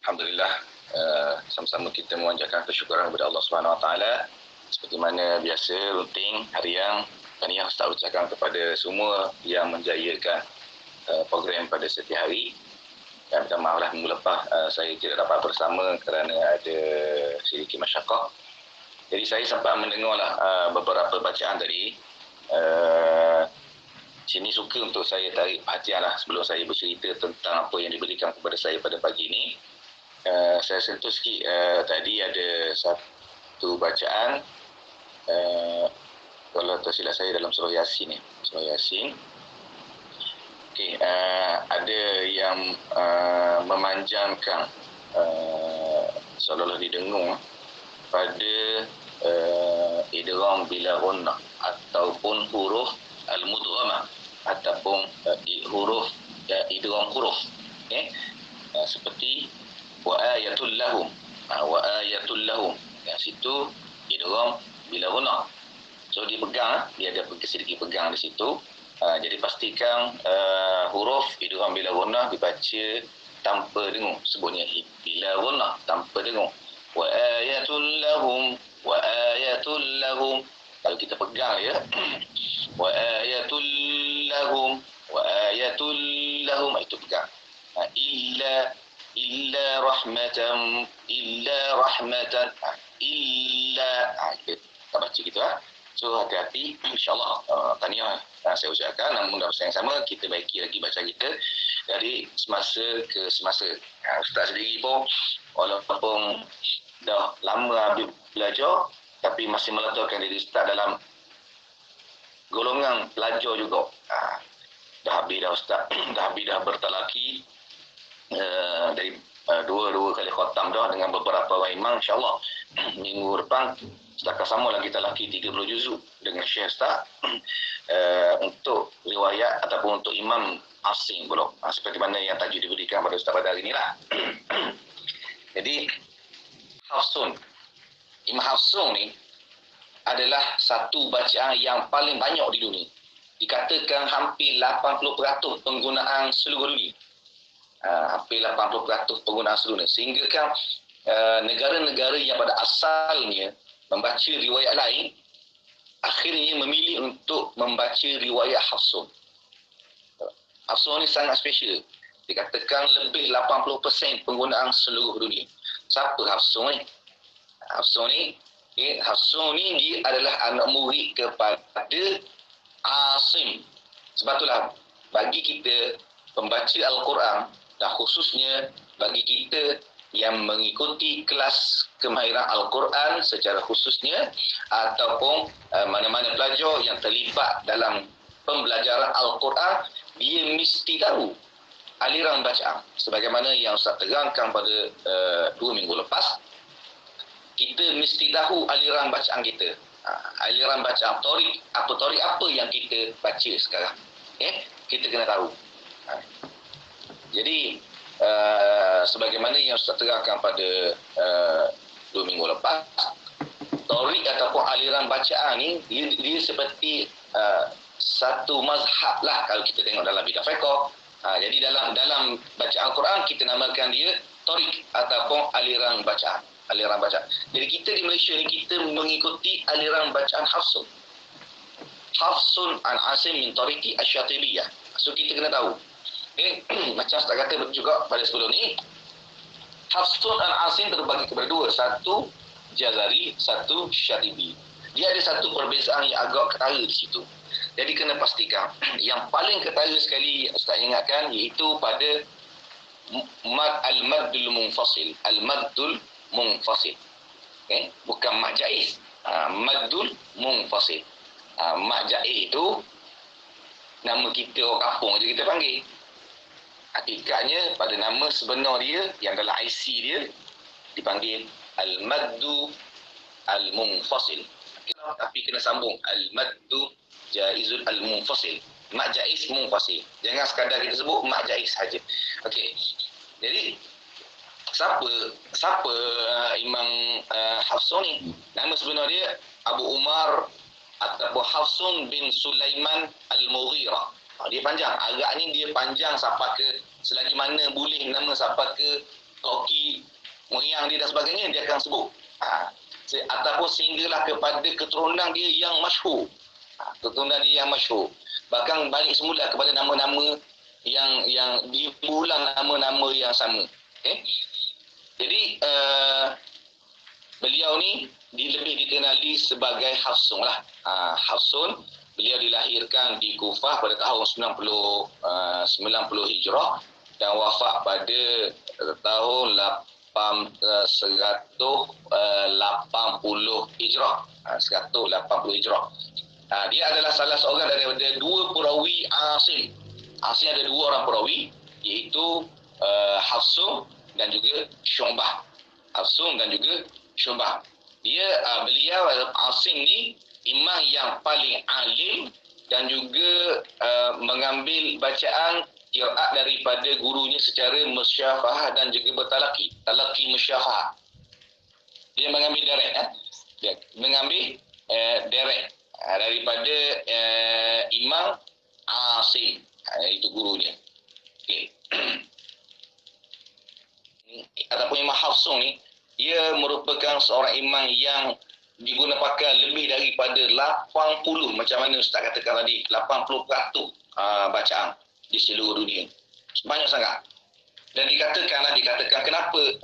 Alhamdulillah, sama-sama kita memanjatkan kesyukuran kepada Allah Subhanahu Wa Taala. Seperti mana biasa, rutin, harian, tahniah Ustaz ucapkan kepada semua yang menjayakan program pada setiap hari. Dan minta maaflah minggu lepas saya tidak dapat bersama kerana ada sedikit masyarakat. Jadi saya sempat mendengarlah beberapa bacaan tadi. Sini suka untuk saya tarik perhatian lah sebelum saya bercerita tentang apa yang diberikan kepada saya pada pagi ini. Saya sentuh sikit tadi ada satu bacaan kalau tersilap saya dalam surah Yasin ni. Surah Yasin. Okey, ada yang memanjangkan seolah-olah didengung pada idgham bila ghunnah ataupun huruf al-mudghamah ataupun huruf idgham huruf. Okey. Seperti wa ayatul lahum. Wa ayatul lahum. Yang situ idgham bila ghunnah. So dia pegang, dia ada sedikit pegang di situ. Jadi pastikan huruf idgham bila ghunnah dibaca tanpa dengung. Sebutnya bila ghunnah tanpa dengung. Wa ayatul lahum, wa ayatul lahum. Kalau kita pegang ya. Wa ayatul lahum, wa ayatul lahum, itu pegang. Illa rahmatan, illa rahmatan, illa, kita baca gitu . So hati-hati, insyaAllah tahniah saya ucapkan, namun dalam masa yang sama kita baiki lagi baca kita dari semasa ke semasa. Ustaz sendiri pun walaupun dah lama habis belajar tapi masih meletakkan diri Ustaz dalam golongan pelajar juga. Dah habis dah Ustaz, dah habis dah bertalaki dari dua kali khatam dah dengan beberapa imam, insyaAllah minggu depan setakat sama lagi kita laki 30 juzuk dengan Syekh Ustaz untuk riwayat ataupun untuk imam asing pula, seperti mana yang tajuk diberikan pada Ustaz pada hari inilah. Jadi Hafsun, Imam Hafsun ni adalah satu bacaan yang paling banyak di dunia. Dikatakan hampir 80% penggunaan seluruh dunia. Hampir 80% penggunaan seluruh dunia. Sehingga kan negara-negara yang pada asalnya membaca riwayat lain akhirnya memilih untuk membaca riwayat Hafsun. Hafsun ni sangat special. Dikatakan lebih 80% penggunaan seluruh dunia. Siapa Hafsun ni? Hafsun ni, Hafsun ni dia adalah anak murid kepada Asim. Sebab itulah bagi kita pembaca Al-Quran dan khususnya bagi kita yang mengikuti kelas kemahiran Al-Quran secara khususnya ataupun mana-mana pelajar yang terlibat dalam pembelajaran Al-Quran, dia mesti tahu aliran bacaan. Sebagaimana yang Ustaz terangkan pada 2 minggu lepas, kita mesti tahu aliran bacaan kita. Aliran bacaan torik apa yang kita baca sekarang. Kita kena tahu. Jadi sebagaimana yang Ustaz terangkan pada 2 minggu lepas, torik ataupun aliran bacaan ni dia seperti satu mazhab lah kalau kita tengok dalam bidang fiqh. Jadi dalam bacaan Al-Quran kita namakan dia torik ataupun aliran bacaan. Aliran bacaan. Jadi kita di Malaysia ni kita mengikuti aliran bacaan Hafsun. Hafsun an Asim min tariqi asy-Syatibiyah. So kita kena tahu. Macam Ustaz kata juga pada sebelum ni, Hafsun an Asim terbagi kepada dua. Satu Jazari, satu Syatibi. Dia ada satu perbezaan yang agak ketara di situ. Jadi kena pastikan. Yang paling ketara sekali Ustaz ingatkan iaitu pada al-maddul munfasil. Al-maddul munfasil. Bukan mad jaiz. Maddul munfasil. Mad jaiz itu nama kita orang kampung je kita panggil. Hakikatnya pada nama sebenar dia yang dalam IC dia dipanggil al-maddu al-munfasil. Tapi kena sambung al-maddu jaizul al-munfasil. Mad jaiz munfasil. Jangan sekadar kita sebut mad jaiz saja. Okey. Jadi siapa Imam Hafsun ni? Nama sebenar dia Abu Umar ataupun Hafsun bin Sulaiman Al-Mughirah. Dia panjang. Agak ni dia panjang sampai ke selagi mana boleh nama sampai ke Toki moyang dia dan sebagainya, dia akan sebut. Ataupun sehinggalah kepada keturunan dia yang masyhur. Keturunan dia yang masyhur. Bahkan balik semula kepada nama-nama yang diulang nama-nama yang sama. Okay? Jadi beliau ni lebih dikenali sebagai Hafsun lah. Hafsun, beliau dilahirkan di Kufah pada tahun 90 Hijrah dan wafat pada tahun 180 Hijrah. 180 Hijrah. Dia adalah salah seorang daripada dua perawi Asim. Asim ada dua orang perawi, iaitu Hafsun dan juga Syu'bah. Hafsun dan juga Syu'bah. Beliau Asim ni imam yang paling alim dan juga mengambil bacaan qiraat daripada gurunya secara musyafahah dan juga bertalaqi. Talaqi musyafahah. Dia mengambil direct. Dia mengambil direct daripada Imam Asim. Itu gurunya. Okey. Ataupun Imam Hafsun ni, dia merupakan seorang imam yang diguna pakai lebih daripada 80, macam mana Ustaz katakan tadi, 80% bacaan di seluruh dunia. Banyak sangat. Dan dikatakan kenapa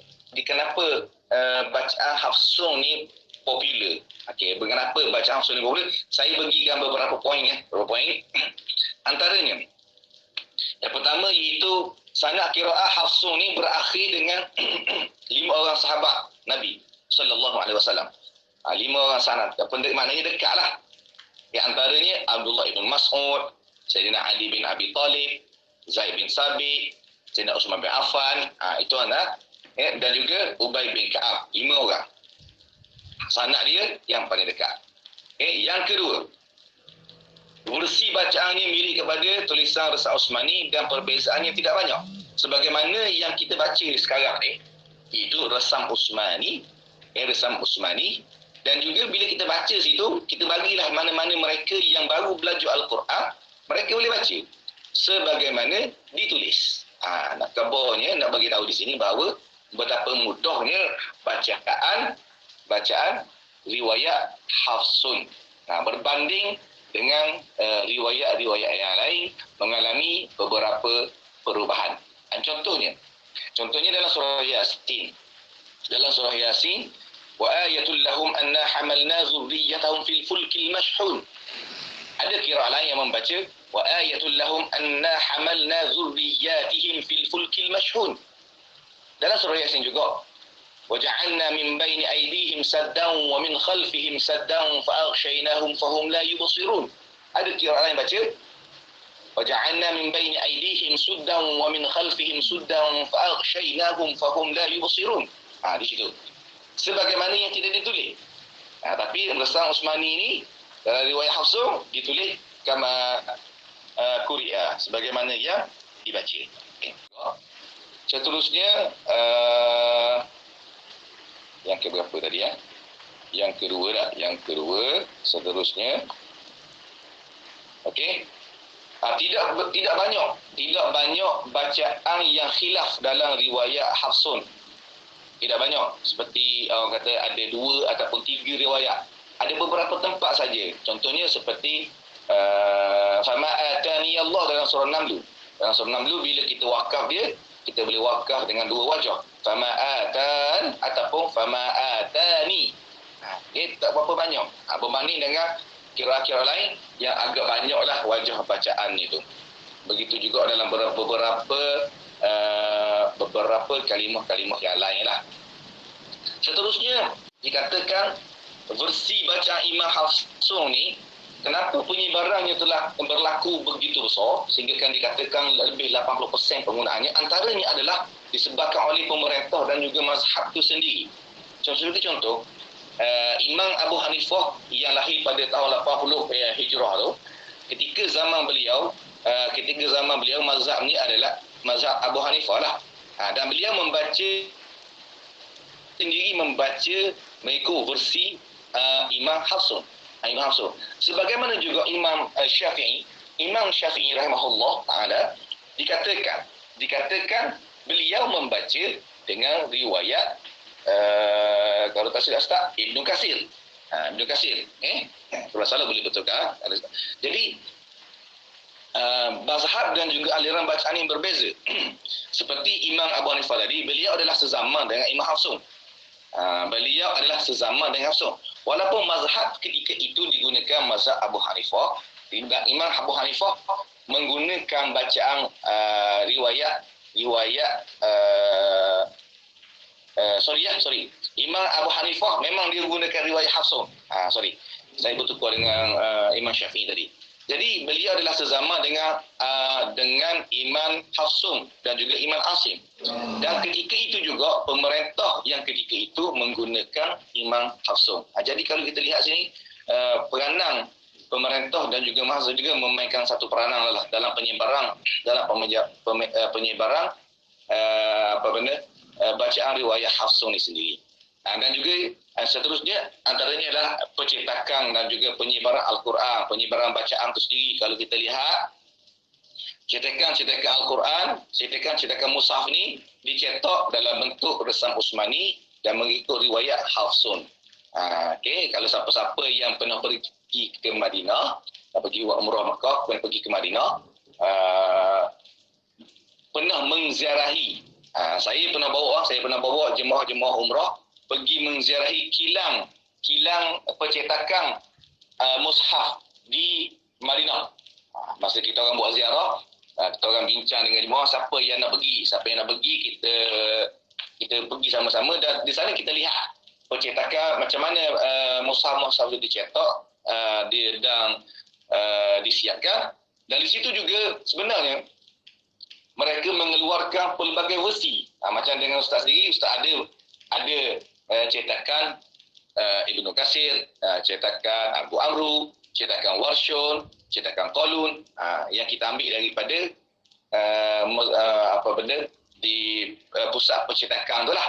bacaan Hafsun ni popular. Okey, kenapa bacaan Hafsun ni popular? Saya bagikan beberapa poin beberapa poin. Antaranya, yang pertama iaitu sanad qiraat Hafsun ni berakhir dengan 5 orang sahabat Nabi sallallahu alaihi wasallam. 5 orang sanad. Maknanya dekatlah. Di antaranya Abdullah bin Mas'ud, Sayyidina Ali bin Abi Talib, Zaid bin Sabit, Sayyidina Utsman bin Affan, itu anak, dan juga Ubay bin Ka'ab. 5 orang. Sanad dia yang paling dekat. Yang kedua, versi bacaannya mirip kepada tulisan Resah Utsmani dan perbezaannya tidak banyak. Sebagaimana yang kita baca sekarang ni, itu Resam Utsmani, Resam Utsmani, dan juga bila kita baca situ, kita bagilah mana-mana mereka yang baru belajar Al-Quran, mereka boleh baca sebagaimana ditulis. Nak kabarnya, nak bagi tahu di sini bahawa betapa mudahnya bacaan riwayat Hafsun. Berbanding dengan riwayat-riwayat yang lain mengalami beberapa perubahan. Contohnya dalam surah Yasin. Dalam surah Yasin, wa ayatul lahum anna hamalna zurriyyatahum fil fulkil mashhun. Ada qiraat lain yang membaca wa ayatul lahum anna hamalna zurriyyatihim fil fulkil mashhun. Dalam surah Yasin juga, wa ja'alna min baini aydihim saddan wa min khalfihim saddan fa aghshaynahum fahum la yubsirun. Ada qiraat lain baca wa ja'alna min baini aydihim suddan wa min khalfihim suddan fa aghshaynahum fahum la yubsirun. Di situ sebagaimana yang tidak ditulis. Tapi Resam Utsmani ni dalam riwayat Hafsun ditulis kama quri'a, sebagaimana yang dibaca. Seterusnya yang keberapa tadi Yang kedua seterusnya. Okey. Tidak banyak bacaan yang khilaf dalam riwayat Hafsun. Tidak banyak. Seperti orang kata ada 2 ataupun 3 riwayat. Ada beberapa tempat saja. Contohnya seperti fama atani Allah dalam surah Naml. Dalam surah Naml bila kita wakaf dia, kita boleh wakaf dengan 2 wajah. Fama atan ataupun fama atani. Dia tak berapa banyak. Berbanding dengan kira-kira lain yang agak banyaklah wajah bacaan itu. Begitu juga dalam beberapa kalimah-kalimah yang lain lah. Seterusnya dikatakan versi bacaan Imam Hafsun ni, kenapa penyebarannya telah berlaku begitu besar sehingga kan dikatakan lebih 80% penggunaannya, antaranya adalah disebabkan oleh pemerintah dan juga mazhab itu sendiri. Seperti contoh, Imam Abu Hanifah yang lahir pada tahun 80 Hijrah tu, ketika zaman beliau mazhab ni adalah mazhab Abu Hanifah lah. Dan beliau membaca mengikut versi Imam Hafsun. Sebagaimana juga Imam Syafi'i rahimahullah taala dikatakan beliau membaca dengan riwayat Kalau tak silap Ustaz, Ibnu Katsir. Ibnu Katsir. Kalau salah boleh betulkan. Jadi, mazhab dan juga aliran bacaan yang berbeza. Seperti Imam Abu Hanifah tadi, beliau adalah sezaman dengan Imam Hafsun. Beliau adalah sezaman dengan Hafsun. Walaupun mazhab ketika itu digunakan mazhab Abu Hanifah, Imam Abu Hanifah menggunakan bacaan riwayat Imam Abu Hanifah memang dia gunakan riwayat Hafsun. Saya bertukar dengan Imam Syafi'i tadi. Jadi beliau adalah sezaman dengan Imam Hafsun dan juga Imam Asim. Dan ketika itu juga pemerintah yang ketika itu menggunakan Imam Hafsun. Jadi kalau kita lihat sini, peranan pemerintah dan juga mazhab juga memainkan satu peranan dalam penyebaran bacaan riwayat Hafsun ini sendiri. Dan juga seterusnya antaranya adalah percetakan dan juga penyebaran Al-Quran, penyebaran bacaan itu sendiri. Kalau kita lihat cetakan Al-Quran, cetakan mushaf ini dicetak dalam bentuk resam Utsmani dan mengikut riwayat Hafsun. Kalau siapa-siapa yang pernah pergi ke Madinah, pergi buat umrah Mekah, pernah pergi ke Madinah, pernah mengziarahi. Saya pernah bawa jemaah-jemaah umrah pergi mengziarahi kilang percetakan mushaf di Madinah. Masa kita orang buat ziarah, kita orang bincang dengan jemaah siapa yang nak pergi, kita pergi sama-sama dan di sana kita lihat percetakan macam mana mushaf-mushaf itu dicetak dan disiapkan. Dan di situ juga sebenarnya mereka mengeluarkan pelbagai versi. Macam dengan Ustaz sendiri, Ustaz ada cetakan Ibnu Katsir, cetakan Abu Amru, cetakan Warshun, cetakan Qalun, yang kita ambil daripada di pusat percetakan tu lah.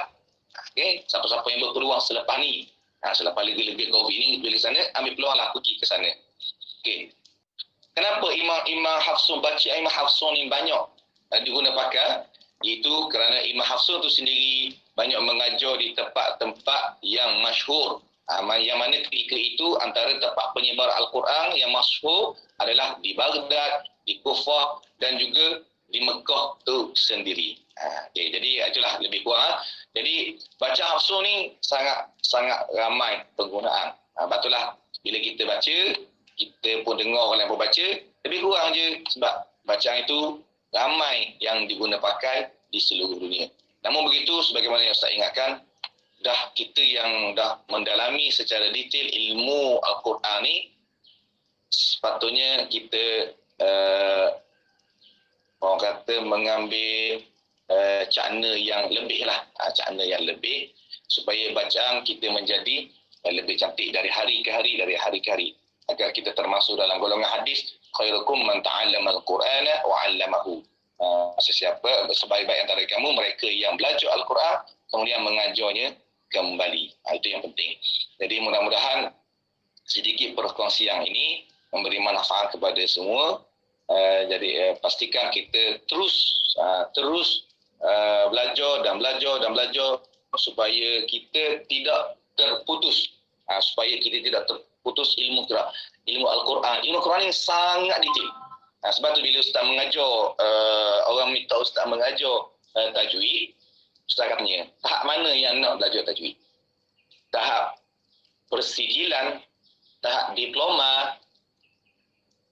Siapa-siapa yang berpeluang selepas ni, selepas lebih COVID ni pilih sana, ambil peluang lah pergi ke sana. Kenapa Imam Hafsun baca Imam Hafsun ni banyak diguna pakai? Itu kerana Imam Hafsun tu sendiri banyak mengajar di tempat-tempat yang masyhur. Yang mana ketika itu antara tempat penyebar Al-Quran yang masyhur adalah di Baghdad, di Kufah dan juga di Mekah tu sendiri. Jadi itulah lebih kurang. Jadi baca Hafsun ni sangat ramai penggunaan. Betullah bila kita baca, kita pun dengar orang lain baca, lebih kurang je sebab bacaan itu ramai yang diguna pakai di seluruh dunia. Namun begitu, sebagaimana yang saya ingatkan, kita yang dah mendalami secara detail ilmu Al-Quran ni, sepatutnya kita orang kata mengambil cakna yang lebih lah, cakna yang lebih supaya bacaan kita menjadi lebih cantik dari hari ke hari, agar kita termasuk dalam golongan hadis khairukum man ta'allama al-Qur'ana wa 'allamahu. Sesiapa sebaik-baik antara kamu mereka yang belajar Al-Quran kemudian mengajarnya kembali. Itu yang penting. Jadi mudah-mudahan sedikit perkongsian ini memberi manfaat kepada semua. Jadi pastikan kita terus belajar supaya kita tidak terputus. Supaya kita tidak terputus ilmu Al-Quran. Ilmu Al-Quran ini sangat detail. Sebab tu bila Ustaz mengajar, orang minta Ustaz mengajar tajwid, Ustaz katanya, tahap mana yang nak belajar tajwid? Tahap persijilan, tahap diploma,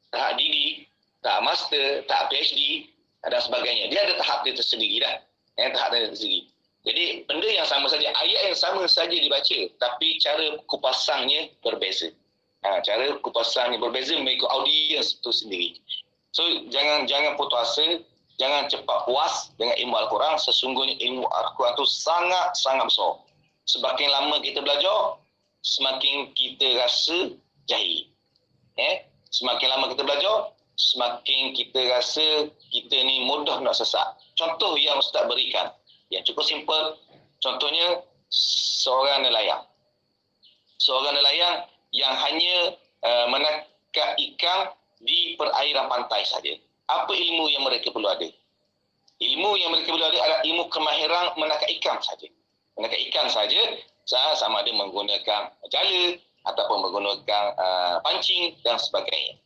tahap didik, tahap master, tahap PhD dan sebagainya. Dia ada tahap dia tersendiri dah. Tahap dia tersendiri. Jadi benda yang sama saja, ayat yang sama saja dibaca, tapi cara kupasannya berbeza. Cara kupasannya berbeza mengikut audiens itu sendiri. So jangan putus asa, jangan cepat puas dengan ilmu Al-Quran. Sesungguhnya ilmu Al-Quran itu sangat besar. Semakin lama kita belajar, semakin kita rasa jahil. Semakin lama kita belajar, semakin kita rasa kita ni mudah nak sesat. Contoh yang Ustaz berikan, yang cukup simple. Contohnya seorang nelayan yang hanya menangkap ikan di perairan pantai saja. Apa ilmu yang mereka perlu ada? Ilmu yang mereka perlu ada adalah ilmu kemahiran menangkap ikan saja. menangkap ikan saja, sama ada menggunakan jala ataupun menggunakan pancing dan sebagainya.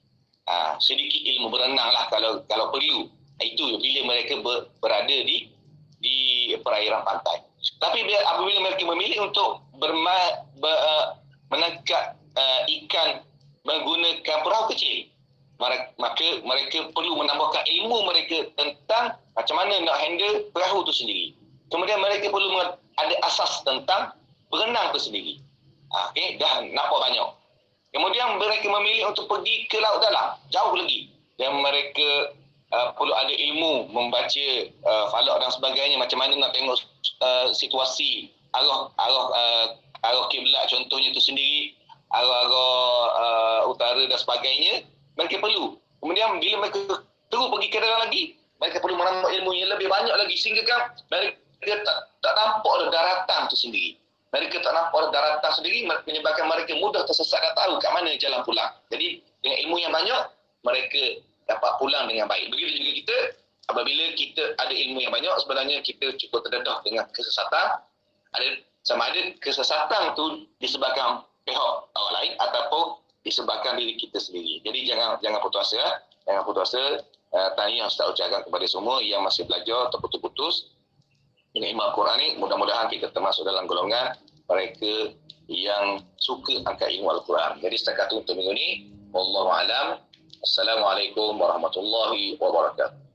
Sedikit ilmu berenang lah kalau perlu. Itu bila mereka berada di perairan pantai. Tapi apabila mereka memilih untuk menangkap ikan menggunakan perahu kecil, maka mereka perlu menambahkan ilmu mereka tentang macam mana nak handle perahu itu sendiri. Kemudian mereka perlu ada asas tentang berenang itu sendiri. Okay, dah nampak banyak. Kemudian mereka memilih untuk pergi ke laut dalam, jauh lagi. Dan mereka perlu ada ilmu membaca falak dan sebagainya, macam mana nak tengok situasi arah kiblat contohnya itu sendiri, arah utara dan sebagainya. Mereka perlu. Kemudian bila mereka terus pergi ke dalam lagi, mereka perlu menambah ilmu yang lebih banyak lagi sehingga kan mereka tak nampak daratan itu sendiri. Mereka tak nampak daratan sendiri menyebabkan mereka mudah tersesat dan tahu kat mana jalan pulang. Jadi dengan ilmu yang banyak, mereka dapat pulang dengan baik. Begitu juga kita, apabila kita ada ilmu yang banyak, sebenarnya kita cukup terdedah dengan kesesatan. Sama ada kesesatan tu disebabkan pihak orang lain ataupun disebabkan diri kita sendiri. Jadi jangan putus asa. Jangan putus asa. Tanya yang Ustaz ucapkan kepada semua yang masih belajar terputus-putus dengan ilmu Al-Quran ni, mudah-mudahan kita termasuk dalam golongan mereka yang suka angkat ilmu Al-Quran. Jadi setakat itu untuk minggu ni. Wallahu a'lam. Assalamualaikum warahmatullahi wabarakatuh.